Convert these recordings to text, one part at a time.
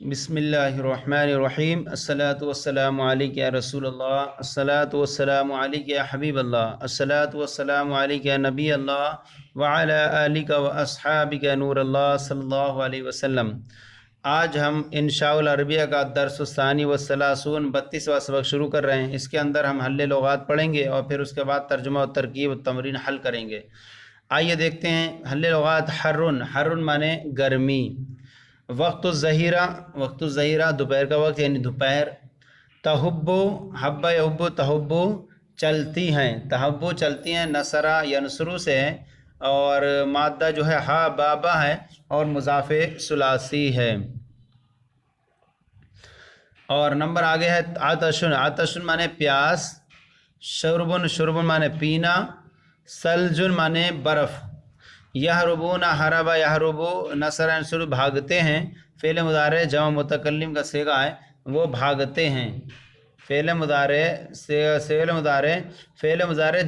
بسم اللہ الرحمن الرحیم الصلاۃ والسلام علیک یا رسول اللہ الصلاۃ والسلام علیک یا حبیب اللہ الصلاۃ والسلام علیک یا نبی اللہ وعلی آلک و اصحابک نور اللہ صلی اللہ علیہ وسلم۔ آج ہم انشاء العربیہ کا درس الثانی والثلاثون 32واں سبق شروع کر رہے ہیں۔ اس کے اندر ہم حل لغات پڑھیں گے اور پھر اس کے بعد ترجمہ و ترکیب و تمرین حل کریں گے۔ آئیے دیکھتے ہیں حل لغات۔ حرن مانے گرمی۔ وقت الظہیرہ دوپہر کا وقت یعنی دوپہر۔ تحبو حبہ یحبو تحبو چلتی ہیں، تحبو چلتی ہیں، نصرہ ینصرو سے ہے اور مادہ جو ہے ہا بابا ہے اور مضاف ثلاثی ہے۔ اور نمبر آگے ہے عطشن، عطشن مانے پیاس۔ شربن مانے پینا۔ سلجن مانے برف۔ یہربون حربا یہربو نصر ینصر بھاگتے ہیں۔ فعل مضارع جمع متکلم کا صیغہ ہے، وہ بھاگتے ہیں۔ فعل مضارع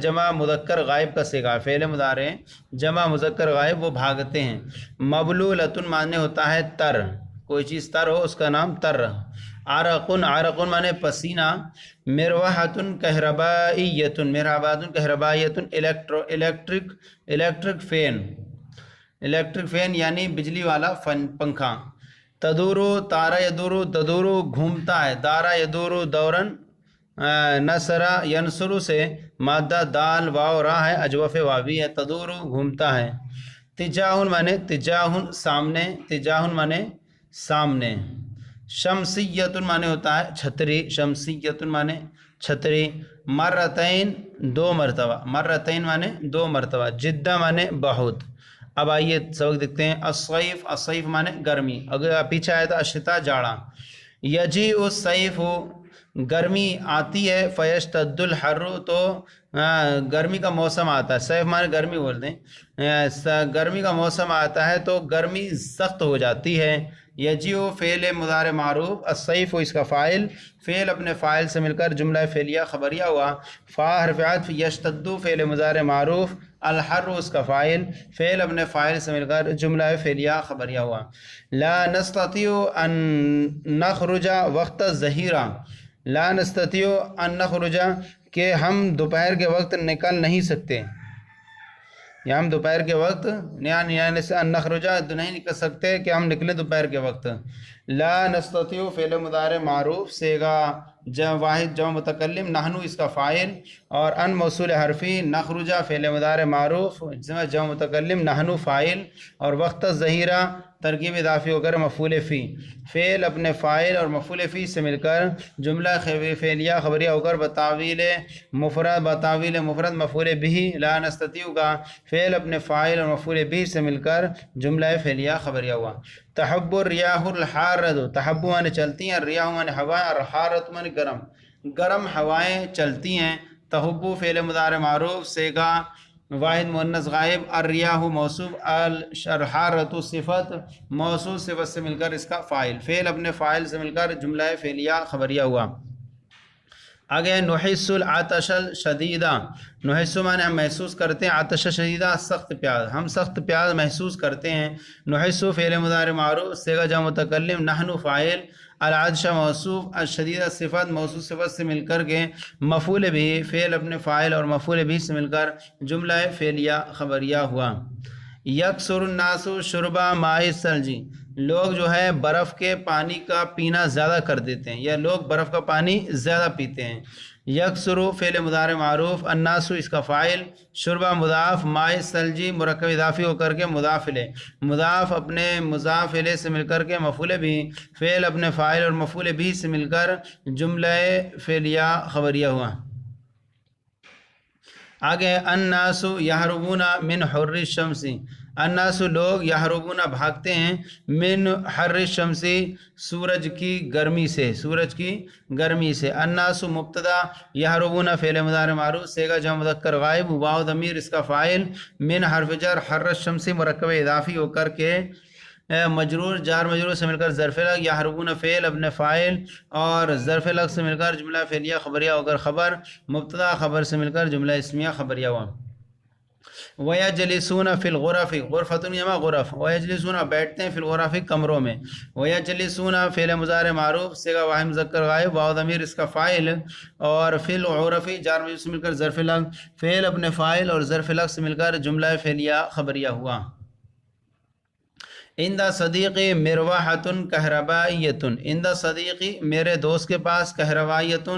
جمع مذکر غائب کا صیغہ ہے، فعل مضارع جمع مذکر غائب وہ بھاگتے ہیں۔ مبلولۃ معنی ہوتا ہے تر، کوئی چیز تر ہو اس کا نام تر۔ عرقن معنی پسینہ۔ مروحۃ کہربائیۃ، کہربائیۃ الیکٹرک فین یعنی بجلی والا پنکھا۔ تدورو تارا یدورو تدورو گھومتا ہے، دارا یدورو دورن۔ نصرہ ینصرو سے مادہ دال واو را ہے، اجوف واوی ہے، تدورو گھومتا ہے۔ تجاہن مانے تجاہن سامنے، تجاہن مانے سامنے۔ شمسیۃ مانے ہوتا ہے چھتری، شمسیۃ مانے چھتری۔ مرتین دو مرتبہ، مرتین مانے دو مرتبہ۔ جدہ مانے بہت۔ اب آئیے سبق دیکھتے ہیں۔ الصیف مانے گرمی، اگر پیچھے آیا تھا الشتاء جاڑا۔ یجیء الصیف گرمی آتی ہے، فیشتد الحر تو گرمی کا موسم آتا ہے، صیف مانے گرمی بولتے ہیں، گرمی کا موسم آتا ہے تو گرمی سخت ہو جاتی ہے۔ یجیء فعل مضارع معروف، الصیف اس کا فاعل، فعل اپنے فاعل سے مل کر جملہ فعلیہ خبریہ ہوا۔ فا حرف عطف، یشتد فعل مضارع معروف، الحر اس کا فاعل، فعل اپنے فاعل سے مل کر جملہ فعلیہ خبریہ ہوا۔ لا نستطيع ان نخرج وقت الظہیرہ، لا نستطيع ان نخرج کہ ہم دوپہر کے وقت نکل نہیں سکتے، یا ہم دوپہر کے وقت یعنی سے ان نخرج نہیں نکل سکتے کہ ہم نکلیں دوپہر کے وقت۔ لا نستطيع فعل مضارع معروف صیغہ واحد جمع متکلم، نحنو اس کا فاعل، اور ان موصول حرفی، نخرج فعل مضارع معروف جمع متکلم، نحنو فاعل، اور وقت الظہیرہ ترکیب اضافی ہو کر مفعول فی، فعل اپنے فاعل اور مفعول فی سے مل کر جملہ فعلیہ خبریہ ہو کر بتاویل مفرد مفعول بھی، لا نستطيع کا فعل اپنے فاعل اور مفعول بھی سے مل کر جملہ فعلیہ خبریہ ہوا۔ تحب الریاح الحارۃ، تحب مانے چلتی ہیں، الریاح مانے ہوائیں، اور الحارۃ مانے گرم، گرم ہوائیں چلتی ہیں۔ تحب فعل مضارع معروف صیغہ واحد مؤنث غائب، الریاح موصوف، الحارۃ صفت، موصوف صفت سے مل کر اس کا فاعل، فعل اپنے فاعل سے مل کر جملہ فعلیہ خبریہ ہوا۔ آگے نحس العطش الشدیدہ، نحس مانے ہم محسوس کرتے ہیں، عطش شدیدہ سخت پیاس، ہم سخت پیاس محسوس کرتے ہیں۔ نحس فعل مضارع معروف صیغہ جمع متکلم، نحن فاعل، العطش موصوف، الشدیدہ صفت، موصوف صفت سے مل کر کے مفعول بھی، فعل اپنے فاعل اور مفعول بھی سے مل کر جملہ فعلیہ خبریہ ہوا۔ یکثر الناس شرب ماء الثلج، لوگ جو ہے برف کے پانی کا پینا زیادہ کر دیتے ہیں، یا لوگ برف کا پانی زیادہ پیتے ہیں۔ یکثر فعل مضارع معروف، الناس اس کا فاعل، شربہ مضاف، ماء الثلج مرکب اضافی ہو کر کے مضاف الیہ، مضاف اپنے مضاف الیہ سے مل کر کے مفعول بھی، فعل اپنے فاعل اور مفعول بھی سے مل کر جملہ فعلیہ خبریہ ہوا۔ آگے الناس یہربون من حر الشمس، الناس لوگ یہربون بھاگتے ہیں، من حر الشمس سورج کی گرمی سے، سورج کی گرمی سے۔ الناس مبتدا، یہربون فعل مضارع معروف صیغہ جمع مذکر غائب، واو ضمیر اس کا فاعل، من حرف جر حر الشمس مرکب اضافی ہو کر کے مجرور جار مجرور سے مل کر ظرف لگ، یحربون فعل اپنے فاعل اور ظرف لگ سے مل کر جملہ فعلیہ خبریہ ہو کر خبر، مبتدا خبر سے مل کر جملہ اسمیہ خبریہ ہوا۔ وَيَجْلِسُونَ فِي الْغُرَفِ غرفتن یما غرف وَيَجْلِسُونَ بیٹھتے ہیں فی الغرف کمروں میں وَيَجْلِسُونَ فعل مضارع معروف صیغہ واحد مذکر غائب واو ضمیر اس کا فاعل اور فی الغرف جار مجرور سے مل کر ظرف لغو فعل اپنے فاعل اور ظرف لغو سے مل کر جملہ فعلیہ خبریہ ہوا عند صدیقی مروحۃ کہربائیۃ عند صدیقی میرے دوست کے پاس کہربائیۃ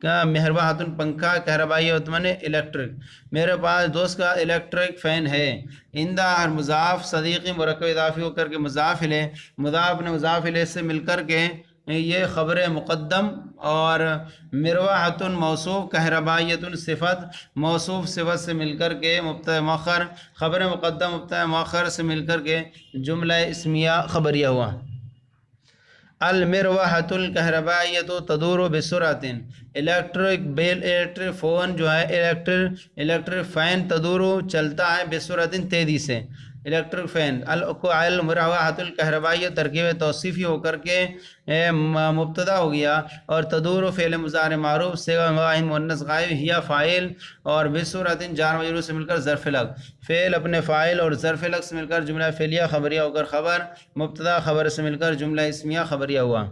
کا مروحۃ پنکھا کہربائیۃ منے الیکٹرک میرے پاس دوست کا الیکٹرک فین ہے عند ہر مضاف صدیقی مرکب اضافی ہو کر کے مضاف الیہ مضاف نے مضاف الیہ سے مل کر کے یہ خبر مقدم اور مروحۃ موصوف کہربائیۃ صفت موصوف صفت سے مل کر کے مبتدا مؤخر خبر مقدم مبتدا مؤخر سے مل کر کے جملہ اسمیہ خبریہ ہوا المروحۃ الکہربائیۃ تدور بسرعۃ الیکٹرک فون جو ہے الیکٹرک فین تدور چلتا ہے بسرعۃ تیزی سے الیکٹرک فین المروحۃ الکہربائیہ ترکیب توصیفی ہو کر کے مبتدا ہو گیا اور تدور فعل مضارع معروف صیغہ واحد مؤنث غائب ہیا فاعل اور بسرعۃ جار مجرور سے مل کر ظرف لغو فعل اپنے فاعل اور ظرف لغو سے مل کر جملہ فعلیہ خبریہ ہو کر خبر مبتدا خبر سے مل کر جملہ اسمیہ خبریہ ہوا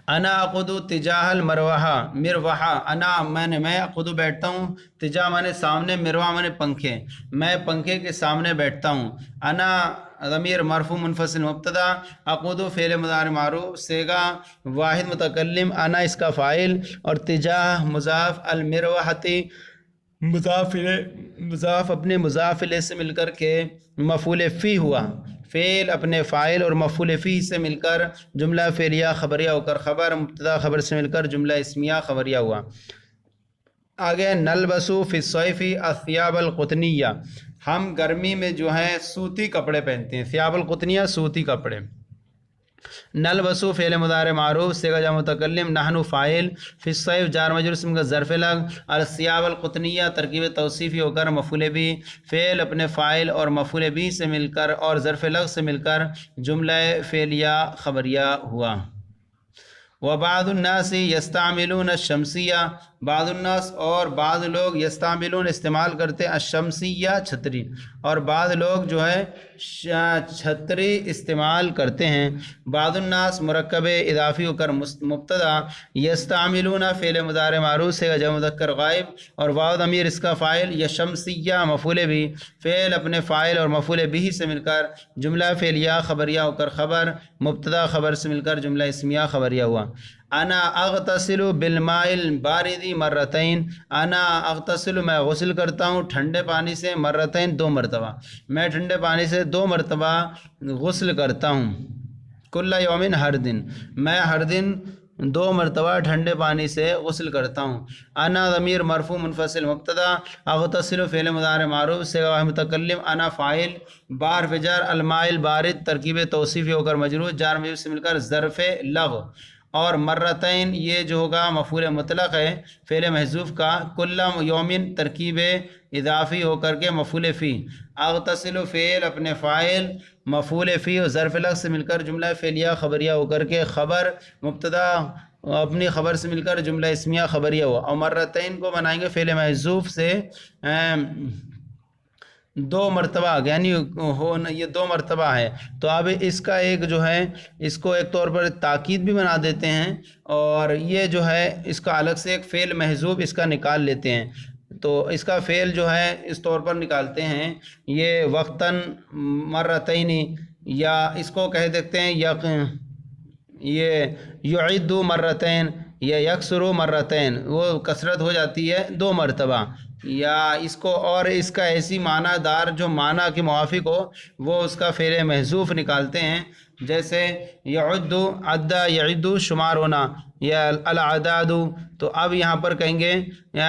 انا اقعد تجاہ المروحہ انا میں اقعد بیٹھتا ہوں تجاہ مانے سامنے مروحہ مانے پنکھے میں پنکھے کے سامنے بیٹھتا ہوں انا ضمیر مرفوع منفصل مبتدا اقعد فعل مضارع معروف صیغہ واحد متکلم انا اس کا فاعل اور تجاہ مضاف المروحتی مضاف اپنے مضاف الیہ سے مل کر کے مفعول فی ہوا فعل اپنے فاعل اور مفعول فی سے مل کر جملہ فعلیہ خبریہ ہو کر خبر مبتدا خبر سے مل کر جملہ اسمیہ خبریہ ہوا آگے نلبس فی الصیف الثیاب القطنیہ ہم گرمی میں جو ہے سوتی کپڑے پہنتے ہیں ثیاب القطنیہ سوتی کپڑے نلبس فعل مضارع معروف صیغہ جمع متکلم نحن فاعل فی الصیف جار مجرور اسم کا ظرف لغو الثیاب القطنیہ ترکیب توصیفی ہو کر مفعول بھی فعل اپنے فاعل اور مفعول بھی سے مل کر اور ظرف لغو سے مل کر جملہ فعلیہ خبریہ ہوا وبعض الناس یستعملون الشمسیہ بعض الناس اور بعض لوگ یستعملون استعمال کرتے الشمسیہ چھتری اور بعض لوگ جو ہے چھتری استعمال کرتے ہیں بعض الناس مرکب اضافی ہو کر مبتدا یستعملون فعل مضارع معروف سے جمع مذکر غائب اور واو ضمیر اس کا فاعل یا شمسیہ مفعول بھی فعل اپنے فاعل اور مفعول بھی سے مل کر جملہ فعلیہ خبریہ ہو کر خبر مبتدا خبر سے مل کر جملہ اسمیہ خبریہ ہوا انا اغتسل بالماء البارد مرتين انا اغتسل میں غسل کرتا ہوں ٹھنڈے پانی سے مرتين دو مرتبہ میں ٹھنڈے پانی سے دو مرتبہ غسل کرتا ہوں کل یوم ہر دن میں ہر دن دو مرتبہ ٹھنڈے پانی سے غسل کرتا ہوں انا ضمیر مرفوع منفصل مبتدا اغتسل فعل مضارع معروف صیغہ واحد متکلم انا فاعل بار فجار الماء البارد ترکیب توصیفی ہو کر مجرور جار مجرور سے مل کر ظرف لغو اور مرتين یہ جو ہوگا مفعول مطلق ہے فعل محذوف کا کل یومن ترکیب اضافی ہو کر کے مفعول فی اغتسل فعل اپنے فاعل مفعول فی اور ظرف لغو سے مل کر جملہ فعلیہ خبریہ ہو کر کے خبر مبتدا اپنی خبر سے مل کر جملہ اسمیہ خبریہ ہوا اور مرتين کو بنائیں گے فعل محذوف سے دو مرتبہ یعنی یہ دو مرتبہ ہے تو اب اس کا ایک جو ہے اس کو ایک طور پر تاکید بھی بنا دیتے ہیں اور یہ جو ہے اس کا الگ سے ایک فعل محذوف اس کا نکال لیتے ہیں تو اس کا فعل جو ہے اس طور پر نکالتے ہیں یہ وقتاً مرتين یا اس کو کہہ دیتے ہیں یہ یعد مرتين یا یکسر مرتين وہ کثرت ہو جاتی ہے دو مرتبہ یا اس کو اور اس کا ایسی معنی دار جو معنی کے موافق ہو وہ اس کا فعل محذوف نکالتے ہیں جیسے یعد عد یعد شمار ہونا یا العداد تو اب یہاں پر کہیں گے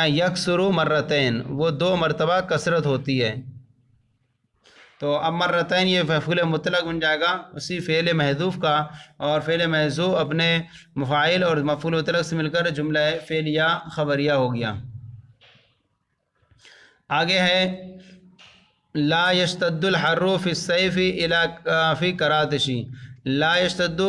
یکسر مرتين وہ دو مرتبہ کثرت ہوتی ہے تو اب مرتين یہ مفعول مطلق بن جائے گا اسی فعل محذوف کا اور فعل محذوف اپنے مفاعل اور مفعول مطلق سے مل کر جملہ فعلیہ خبریہ ہو گیا آگے ہے لا یشتد الحر فی الصیف فی کراتشی لا یشتد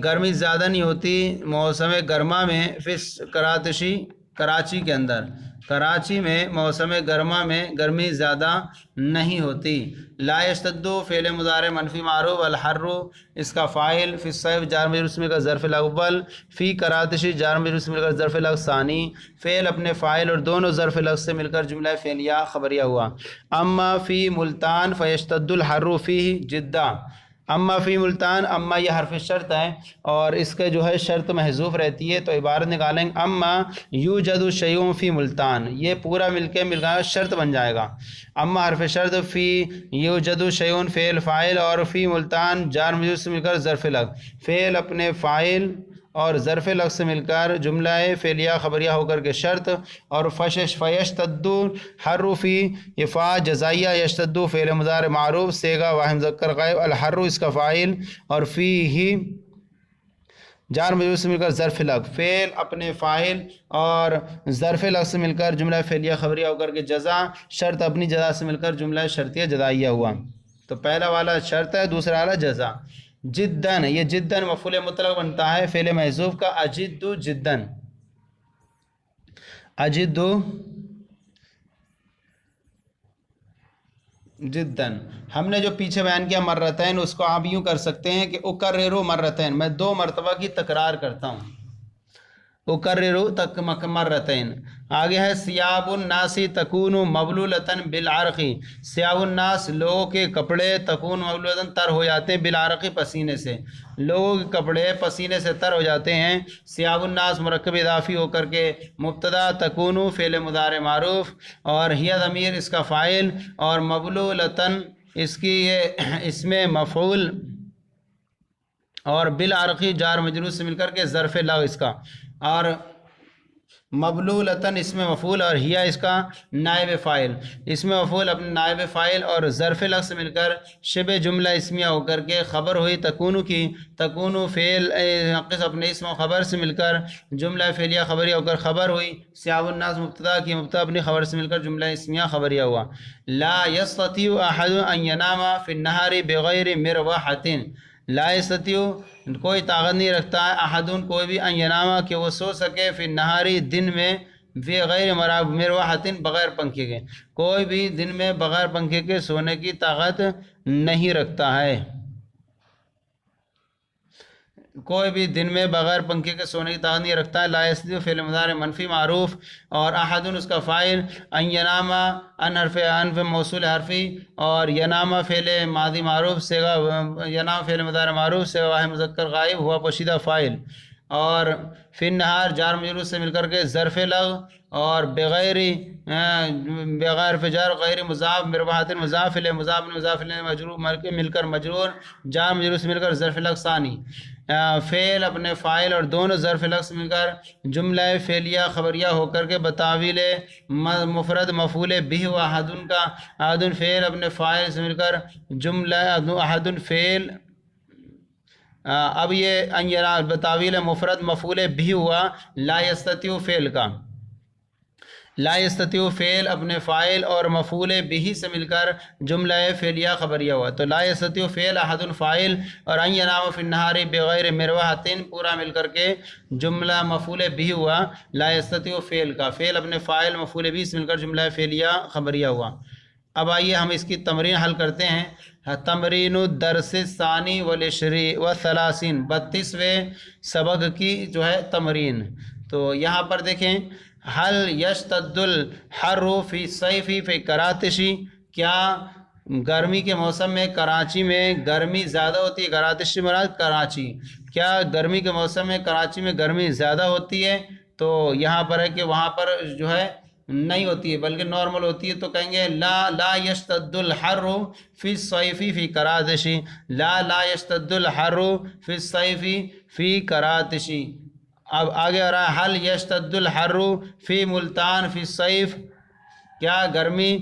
گرمی زیادہ نہیں ہوتی موسم گرما میں فی کراتشی کراچی کے اندر کراچی میں موسم گرما میں گرمی زیادہ نہیں ہوتی۔ لا یشتد فعل مضارع منفی معروف، الحر اس کا فاعل، فی الصیف جار مجرور اسم کا ظرف الاول، فی کراتشی جار مجرور اسم کا ظرف الاول ثانی، فعل اپنے فاعل اور دونوں ظرف لفظ سے مل کر جملہ فعلیہ خبریہ ہوا۔ اما فی ملتان فیشتد الحر فیہ جدا، اما فی ملتان، اما یہ حرف شرط ہے اور اس کے جو ہے شرط محذوف رہتی ہے، تو عبارت نکالیں گے اما یوجد شیء فی ملتان، یہ پورا مل کے شرط بن جائے گا۔ اما حرف شرط، فی یوجد شیء فعل فاعل اور فی ملتان جار مجرور سے مل کر ظرف لفظ، فعل اپنے فاعل اور ظرف لفظ سے مل کر جملہ فعلیہ خبریہ ہو کر کے شرط، اور فیشتد حر فی افا جزائیہ، یشتد فعل مضارع معروف صیغہ واحد مذکر غائب، الحر اس کا فاعل اور فی ہی جار مجرور سے مل کر ظرف لفظ، فعل اپنے فاعل اور ظرف لفظ سے مل کر جملہ فعلیہ خبریہ ہو کر کے جزا، شرط اپنی جزا سے مل کر جملہ شرطیہ جزائیہ ہوا۔ تو پہلا والا شرط ہے، دوسرا والا جزا۔ جدن، یہ جدن مفعول مطلق بنتا ہے فعل محذوف کا، اجد جدن، اجد جدن۔ ہم نے جو پیچھے بیان کیا مرتين، اس کو آپ یوں کر سکتے ہیں کہ اکرر مرتين، میں 2 مرتبہ کی تکرار کرتا ہوں، اکرر مرتين۔ آگے ہے ثیاب الناس تکون مبلولۃ بالعرق، ثیاب الناس لوگوں کے کپڑے تکون مبلولۃ تر ہو جاتے ہیں بالعرق پسینے سے، لوگوں کے کپڑے پسینے سے تر ہو جاتے ہیں۔ ثیاب الناس مرکب اضافی ہو کر کے مبتدا، تکون فعل مضارع معروف اور ہی ضمیر اس کا فاعل، اور مبلولۃ اس کی اس میں مفعول، اور بالعرقی جار مجرور سے مل کر کے ظرف لغو اس کا، اور مبلولتن اس میں مفعول اور ہیا اس کا نائب فاعل، اس میں مفعول اپنے نائب فاعل اور ظرف لفظ سے مل کر شبہ جملہ اسمیہ ہو کر کے خبر ہوئی تکونو کی، تکونو فعل اپنے اسم و خبر سے مل کر جملہ فعلیہ خبریہ ہو کر خبر ہوئی، ثیاب الناس مبتدا کی، مبتدا اپنی خبر سے مل کر جملہ اسمیہ خبریہ ہوا۔ لا یستطیع احد ان ینام فی النہار بغیر مروحۃ، لا یستطیع کوئی طاقت نہیں رکھتا ہے، احدن کوئی بھی، ان یناما کہ وہ سو سکے، فی النہاری دن میں، فی غیر مروحۃ بغیر پنکھے کے، کوئی بھی دن میں بغیر پنکھے کے سونے کی طاقت نہیں رکھتا ہے، کوئی بھی دن میں بغیر پنکھے کے سونے کی طاقت نہیں رکھتا ہے۔ لا یستطیع فعل مضارع منفی معروف اور احدن اس کا فاعل، ان یناما ان حرف موصول حرفی، اور یناما فعل ماضی معروف صیغہ، ینام فعل مضارع معروف صیغہ واحد مذکر غائب ہوا پوشیدہ فاعل، اور فی النہار جار مجرور سے مل کر کے ظرف لغو، اور بغیر فجار غیر مضاف، مروحۃ مضاف فعل مضاف مضاف مجرور مل کر مجرور، جار مجرور سے مل کر ظرف لغو ثانی، فعل اپنے فاعل اور دونوں ظرف لفظ مل کر جملہ فعلیہ خبریہ ہو کر کے بتاویل مفرد مفعول بھی و احدن کا، احدن فعل اپنے فاعل سے مل کر جملہ احدن فعل، اب یہ ان بتاویل مفرد مفعول بھی ہوا لا یستطیع فعل کا، لا یستطیع فعل اپنے فاعل اور مفعول بھی سے مل کر جملہ فعلیہ خبریہ ہوا، تو لا یستطیع فعل احد فاعل اور ان ینام فی النہار بغیر مروحۃ پورا مل کر کے جملہ مفعول بھی ہوا لا یستطیع فعل کا، فعل اپنے فاعل مفعول بھی سے مل کر جملہ فعلیہ خبریہ ہوا۔ اب آئیے ہم اس کی تمرین حل کرتے ہیں۔ تمرین الدرس الثانی والثلاثین، 32ویں سبق کی جو ہے تمرین۔ تو یہاں پر دیکھیں، حل یشتد الحر فی الصیف فی کراتشی، کیا گرمی کے موسم میں کراچی میں گرمی زیادہ ہوتی ہے؟ کراتشی مراد کراچی، کیا گرمی کے موسم میں کراچی میں گرمی زیادہ ہوتی ہے؟ تو یہاں پر ہے کہ وہاں پر جو ہے نہیں ہوتی ہے بلکہ نارمل ہوتی ہے، تو کہیں گے لا یشتد الحر فی الصیف فی کراتشی، لا یشتد الحر فی الصیف فی کراتشی۔ اب آگے آ رہا ہے حل یشتد الحر فی ملتان فی الصیف، کیا گرمی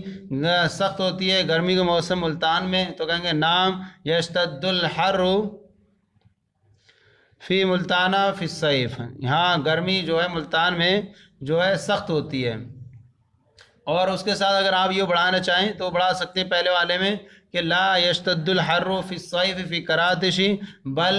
سخت ہوتی ہے گرمی کے موسم ملتان میں؟ تو کہیں گے نعم یشتد الحر فی ملتانہ فی الصیف، ہاں گرمی جو ہے ملتان میں جو ہے سخت ہوتی ہے۔ اور اس کے ساتھ اگر آپ یہ بڑھانا چاہیں تو بڑھا سکتے ہیں پہلے والے میں کہ لا یشتد الحر فی الصیف فی کراتشی بل